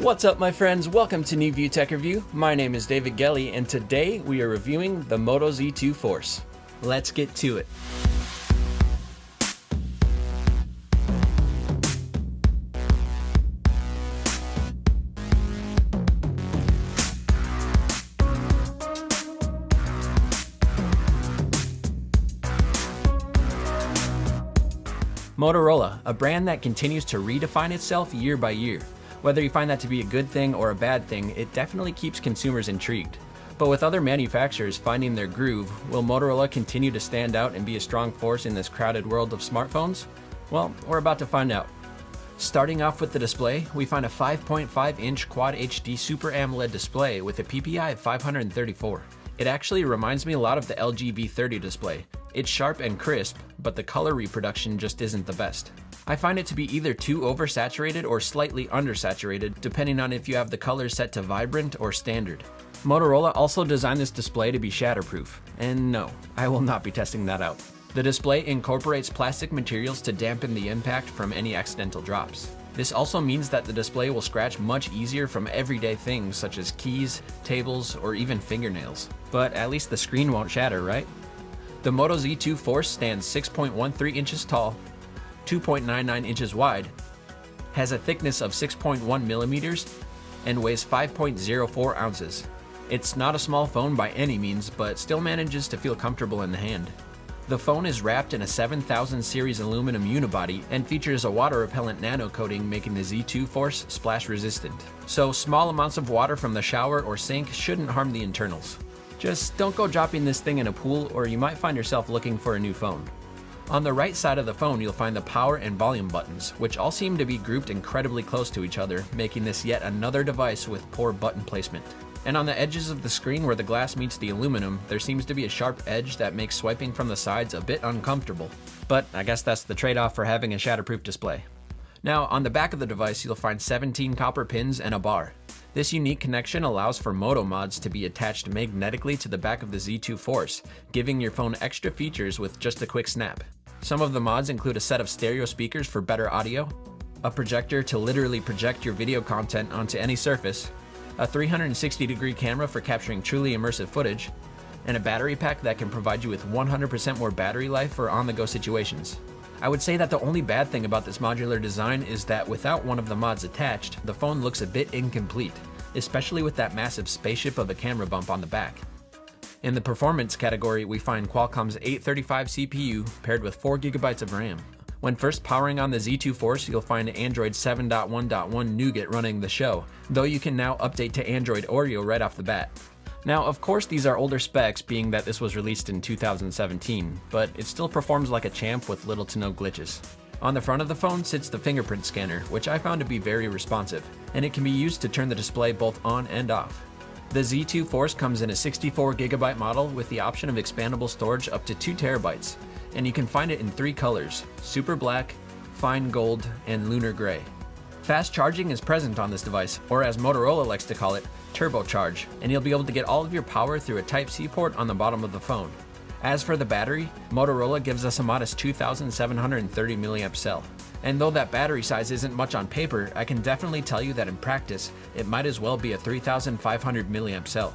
What's up, my friends? Welcome to New View Tech Review. My name is David Gelly, and today we are reviewing the Moto Z2 Force. Let's get to it. Motorola, a brand that continues to redefine itself year by year. Whether you find that to be a good thing or a bad thing, it definitely keeps consumers intrigued. But with other manufacturers finding their groove, will Motorola continue to stand out and be a strong force in this crowded world of smartphones? Well, we're about to find out. Starting off with the display, we find a 5.5-inch Quad HD Super AMOLED display with a PPI of 534. It actually reminds me a lot of the LG V30 display. It's sharp and crisp, but the color reproduction just isn't the best. I find it to be either too oversaturated or slightly undersaturated, depending on if you have the colors set to vibrant or standard. Motorola also designed this display to be shatterproof, and no, I will not be testing that out. The display incorporates plastic materials to dampen the impact from any accidental drops. This also means that the display will scratch much easier from everyday things such as keys, tables, or even fingernails. But at least the screen won't shatter, right? The Moto Z2 Force stands 6.13 inches tall, 2.99 inches wide, has a thickness of 6.1 millimeters, and weighs 5.04 ounces. It's not a small phone by any means, but still manages to feel comfortable in the hand. The phone is wrapped in a 7000 series aluminum unibody and features a water-repellent nano coating, making the Z2 Force splash resistant. So small amounts of water from the shower or sink shouldn't harm the internals. Just don't go dropping this thing in a pool, or you might find yourself looking for a new phone. On the right side of the phone, you'll find the power and volume buttons, which all seem to be grouped incredibly close to each other, making this yet another device with poor button placement. And on the edges of the screen where the glass meets the aluminum, there seems to be a sharp edge that makes swiping from the sides a bit uncomfortable. But I guess that's the trade-off for having a shatterproof display. Now, on the back of the device, you'll find 17 copper pins and a bar. This unique connection allows for Moto mods to be attached magnetically to the back of the Z2 Force, giving your phone extra features with just a quick snap. Some of the mods include a set of stereo speakers for better audio, a projector to literally project your video content onto any surface, a 360-degree camera for capturing truly immersive footage, and a battery pack that can provide you with 100% more battery life for on-the-go situations. I would say that the only bad thing about this modular design is that without one of the mods attached, the phone looks a bit incomplete, especially with that massive spaceship of a camera bump on the back. In the performance category, we find Qualcomm's 835 CPU paired with 4GB of RAM. When first powering on the Z2 Force, you'll find Android 7.1.1 Nougat running the show, though you can now update to Android Oreo right off the bat. Now, of course, these are older specs, being that this was released in 2017, but it still performs like a champ with little to no glitches. On the front of the phone sits the fingerprint scanner, which I found to be very responsive, and it can be used to turn the display both on and off. The Z2 Force comes in a 64GB model with the option of expandable storage up to 2TB, and you can find it in 3 colors: Super Black, Fine Gold, and Lunar Gray. Fast charging is present on this device, or as Motorola likes to call it, turbocharge, and you'll be able to get all of your power through a Type-C port on the bottom of the phone. As for the battery, Motorola gives us a modest 2,730 mAh cell. And though that battery size isn't much on paper, I can definitely tell you that in practice, it might as well be a 3,500 mAh cell.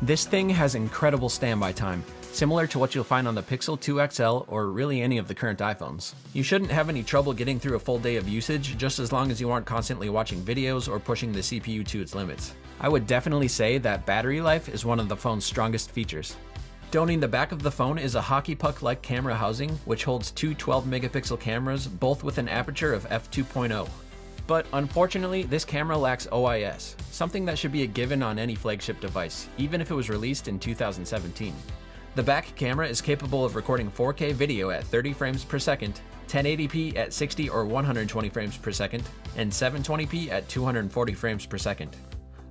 This thing has incredible standby time, similar to what you'll find on the Pixel 2 XL or really any of the current iPhones. You shouldn't have any trouble getting through a full day of usage, just as long as you aren't constantly watching videos or pushing the CPU to its limits. I would definitely say that battery life is one of the phone's strongest features. Doning the back of the phone is a hockey puck-like camera housing, which holds 2 12-megapixel cameras, both with an aperture of f2.0. But unfortunately, this camera lacks OIS, something that should be a given on any flagship device, even if it was released in 2017. The back camera is capable of recording 4K video at 30 frames per second, 1080p at 60 or 120 frames per second, and 720p at 240 frames per second.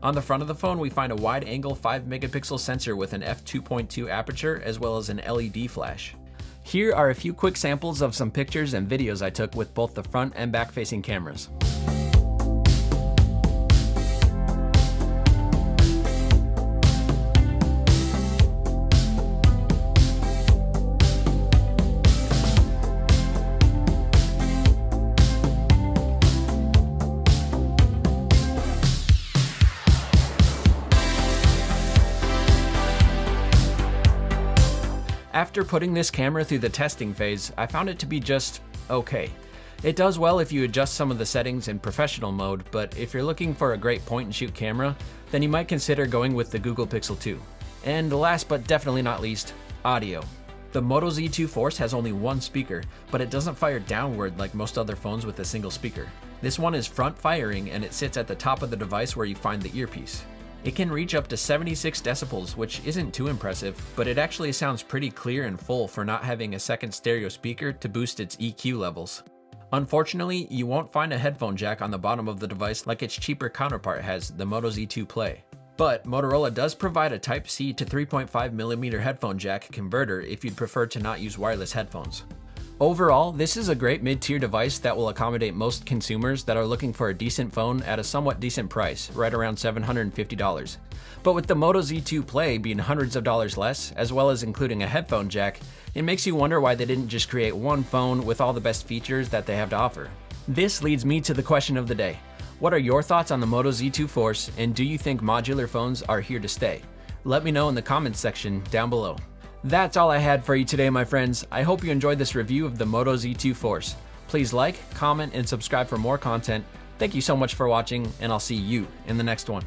On the front of the phone, we find a wide-angle 5-megapixel sensor with an f2.2 aperture as well as an LED flash. Here are a few quick samples of some pictures and videos I took with both the front and back-facing cameras. After putting this camera through the testing phase, I found it to be just okay. It does well if you adjust some of the settings in professional mode, but if you're looking for a great point and shoot camera, then you might consider going with the Google Pixel 2. And last but definitely not least, audio. The Moto Z2 Force has only one speaker, but it doesn't fire downward like most other phones with a single speaker. This one is front firing and it sits at the top of the device where you find the earpiece. It can reach up to 76 decibels, which isn't too impressive, but it actually sounds pretty clear and full for not having a second stereo speaker to boost its EQ levels. Unfortunately, you won't find a headphone jack on the bottom of the device like its cheaper counterpart has, the Moto Z2 Play. But Motorola does provide a Type-C to 3.5mm headphone jack converter if you'd prefer to not use wireless headphones. Overall, this is a great mid-tier device that will accommodate most consumers that are looking for a decent phone at a somewhat decent price, right around $750. But with the Moto Z2 Play being hundreds of dollars less, as well as including a headphone jack, it makes you wonder why they didn't just create one phone with all the best features that they have to offer. This leads me to the question of the day. What are your thoughts on the Moto Z2 Force, and do you think modular phones are here to stay? Let me know in the comments section down below. That's all I had for you today, my friends. I hope you enjoyed this review of the Moto Z2 Force. Please like, comment, and subscribe for more content. Thank you so much for watching, and I'll see you in the next one.